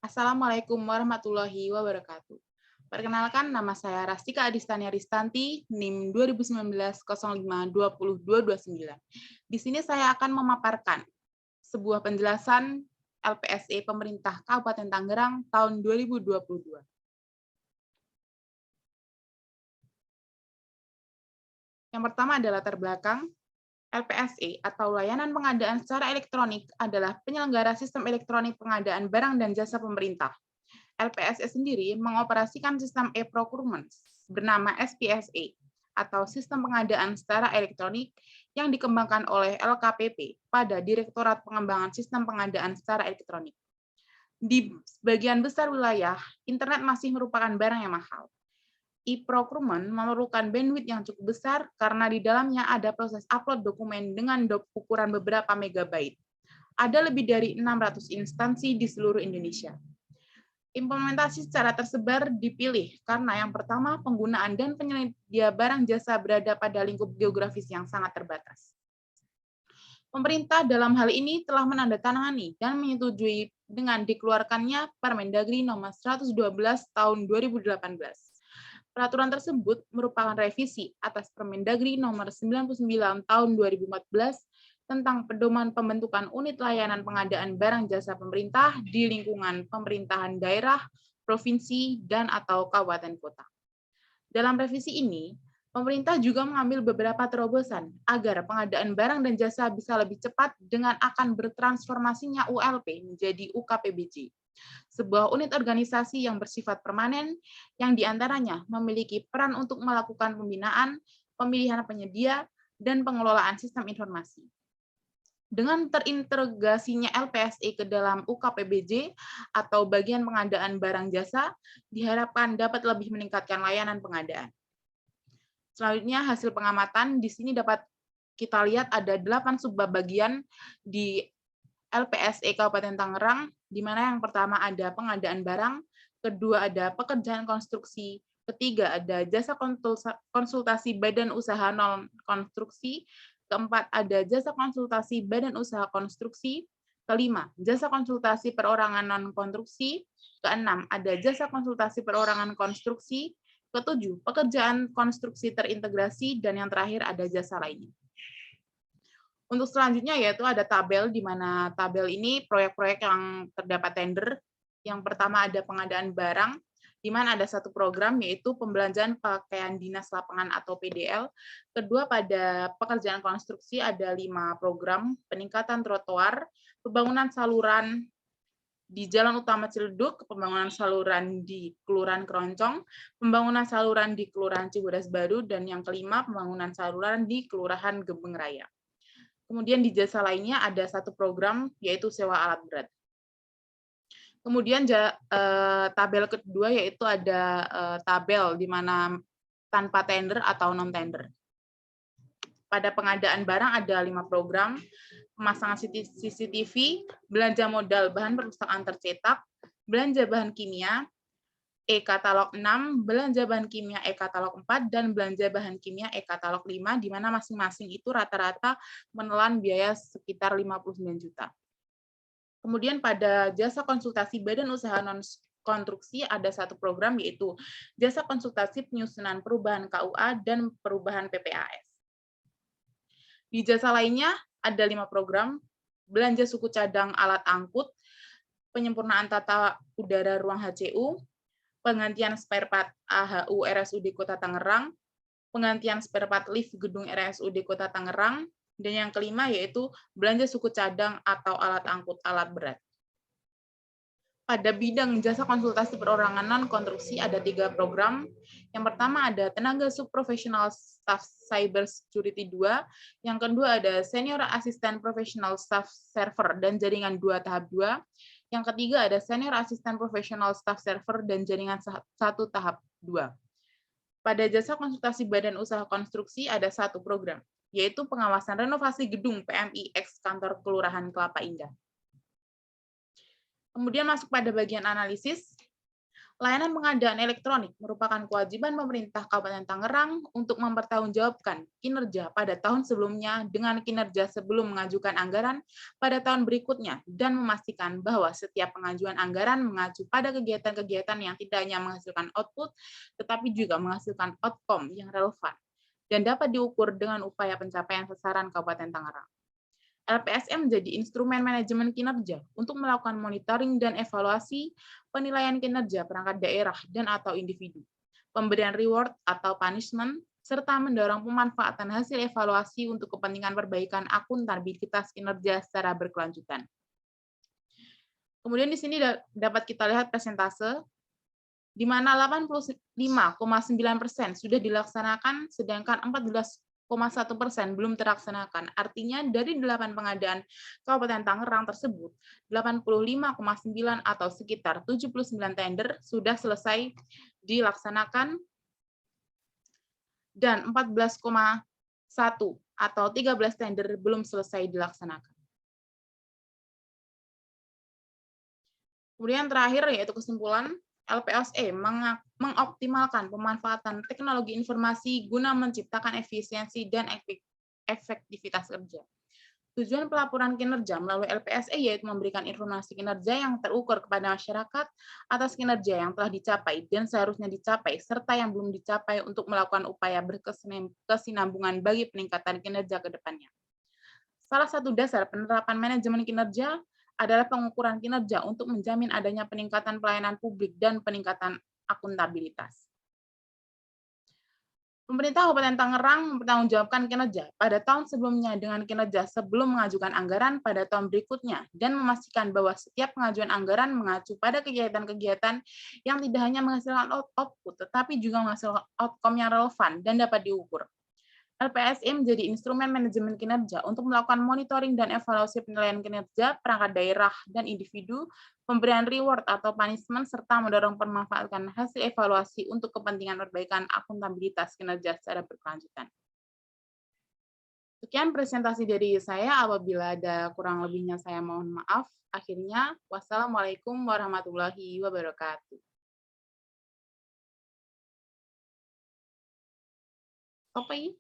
Assalamualaikum warahmatullahi wabarakatuh. Perkenalkan, nama saya Rastika Adistania Ristanti, NIM 2019-05-20-229. Di sini saya akan memaparkan sebuah penjelasan LPSE Pemerintah Kabupaten Tangerang tahun 2022. Yang pertama adalah latar belakang. LPSE atau Layanan Pengadaan Secara Elektronik adalah penyelenggara sistem elektronik pengadaan barang dan jasa pemerintah. LPSE sendiri mengoperasikan sistem e-procurement bernama SPSE atau Sistem Pengadaan Secara Elektronik yang dikembangkan oleh LKPP pada Direktorat Pengembangan Sistem Pengadaan Secara Elektronik. Di sebagian besar wilayah, internet masih merupakan barang yang mahal. E-procurement memerlukan bandwidth yang cukup besar karena di dalamnya ada proses upload dokumen dengan ukuran beberapa megabyte. Ada lebih dari 600 instansi di seluruh Indonesia. Implementasi secara tersebar dipilih karena yang pertama, penggunaan dan penyedia barang jasa berada pada lingkup geografis yang sangat terbatas. Pemerintah dalam hal ini telah menandatangani dan menyetujui dengan dikeluarkannya Permendagri nomor 112 tahun 2018. Peraturan tersebut merupakan revisi atas Permendagri nomor 99 tahun 2014 tentang pedoman pembentukan unit layanan pengadaan barang jasa pemerintah di lingkungan pemerintahan daerah, provinsi, dan atau kabupaten kota. Dalam revisi ini, pemerintah juga mengambil beberapa terobosan agar pengadaan barang dan jasa bisa lebih cepat dengan akan bertransformasinya ULP menjadi UKPBJ, sebuah unit organisasi yang bersifat permanen yang diantaranya memiliki peran untuk melakukan pembinaan, pemilihan penyedia, dan pengelolaan sistem informasi. Dengan terintegrasinya LPSE ke dalam UKPBJ atau bagian pengadaan barang jasa, diharapkan dapat lebih meningkatkan layanan pengadaan. Selanjutnya, hasil pengamatan di sini dapat kita lihat ada 8 subbab bagian di LPSE Kabupaten Tangerang, di mana yang pertama ada pengadaan barang, kedua ada pekerjaan konstruksi, ketiga ada jasa konsultasi badan usaha non konstruksi, keempat ada jasa konsultasi badan usaha konstruksi, kelima jasa konsultasi perorangan non konstruksi, keenam ada jasa konsultasi perorangan konstruksi, ketujuh pekerjaan konstruksi terintegrasi, dan yang terakhir ada jasa lainnya. Untuk selanjutnya yaitu ada tabel, di mana tabel ini proyek-proyek yang terdapat tender. Yang pertama ada pengadaan barang, di mana ada satu program yaitu pembelanjaan pakaian dinas lapangan atau PDL. Kedua, pada pekerjaan konstruksi ada 5 program, peningkatan trotoar, pembangunan saluran di Jalan Utama Ciledug, pembangunan saluran di Kelurahan Keroncong, pembangunan saluran di Kelurahan Cibodas Baru, dan yang kelima pembangunan saluran di Kelurahan Gebeng Raya. Kemudian di jasa lainnya ada satu program, yaitu sewa alat berat. Kemudian tabel kedua yaitu ada tabel di mana tanpa tender atau non-tender. Pada pengadaan barang ada 5 program, pemasangan CCTV, belanja modal bahan perpustakaan tercetak, belanja bahan kimia, e-katalog 6, belanja bahan kimia e-katalog 4, dan belanja bahan kimia e-katalog 5, di mana masing-masing itu rata-rata menelan biaya sekitar 59 juta. Kemudian pada jasa konsultasi badan usaha non-konstruksi ada satu program yaitu jasa konsultasi penyusunan perubahan KUA dan perubahan PPAS. Di jasa lainnya ada 5 program, belanja suku cadang alat angkut, penyempurnaan tata udara ruang HCU, penggantian spare part AHU RSUD Kota Tangerang, penggantian spare part lift gedung RSUD Kota Tangerang, dan yang kelima yaitu belanja suku cadang atau alat angkut alat berat. Pada bidang jasa konsultasi perorangan non-konstruksi ada 3 program. Yang pertama ada tenaga subprofesional staff cyber security 2, yang kedua ada senior asisten profesional staff server dan jaringan 2 tahap 2, yang ketiga ada senior asisten profesional staff server dan jaringan 1 tahap 2. Pada jasa konsultasi badan usaha konstruksi ada satu program, yaitu pengawasan renovasi gedung PMI-X kantor Kelurahan Kelapa Indah. Kemudian masuk pada bagian analisis. Layanan pengadaan elektronik merupakan kewajiban pemerintah Kabupaten Tangerang untuk mempertanggungjawabkan kinerja pada tahun sebelumnya dengan kinerja sebelum mengajukan anggaran pada tahun berikutnya dan memastikan bahwa setiap pengajuan anggaran mengacu pada kegiatan-kegiatan yang tidak hanya menghasilkan output, tetapi juga menghasilkan outcome yang relevan dan dapat diukur dengan upaya pencapaian sasaran Kabupaten Tangerang. LPSM menjadi instrumen manajemen kinerja untuk melakukan monitoring dan evaluasi penilaian kinerja perangkat daerah dan/atau individu, pemberian reward atau punishment, serta mendorong pemanfaatan hasil evaluasi untuk kepentingan perbaikan akuntabilitas kinerja secara berkelanjutan. Kemudian di sini dapat kita lihat persentase, di mana 85,9% sudah dilaksanakan, sedangkan 14,1% belum terlaksanakan. Artinya dari 8 pengadaan Kabupaten Tangerang tersebut, 85,9 atau sekitar 79 tender sudah selesai dilaksanakan dan 14,1 atau 13 tender belum selesai dilaksanakan. Kemudian terakhir yaitu kesimpulan, LPSE mengoptimalkan pemanfaatan teknologi informasi guna menciptakan efisiensi dan efektivitas kerja. Tujuan pelaporan kinerja melalui LPSE yaitu memberikan informasi kinerja yang terukur kepada masyarakat atas kinerja yang telah dicapai dan seharusnya dicapai, serta yang belum dicapai untuk melakukan upaya berkesinambungan bagi peningkatan kinerja ke depannya. Salah satu dasar penerapan manajemen kinerja adalah pengukuran kinerja untuk menjamin adanya peningkatan pelayanan publik dan peningkatan akuntabilitas. Pemerintah Kabupaten Tangerang mempertanggungjawabkan kinerja pada tahun sebelumnya dengan kinerja sebelum mengajukan anggaran pada tahun berikutnya dan memastikan bahwa setiap pengajuan anggaran mengacu pada kegiatan-kegiatan yang tidak hanya menghasilkan output, tetapi juga menghasilkan outcome yang relevan dan dapat diukur. LPSE menjadi instrumen manajemen kinerja untuk melakukan monitoring dan evaluasi penilaian kinerja perangkat daerah dan individu, pemberian reward atau punishment, serta mendorong pemanfaatan hasil evaluasi untuk kepentingan perbaikan akuntabilitas kinerja secara berkelanjutan. Sekian presentasi dari saya, apabila ada kurang lebihnya saya mohon maaf. Akhirnya, wassalamualaikum warahmatullahi wabarakatuh. Oke.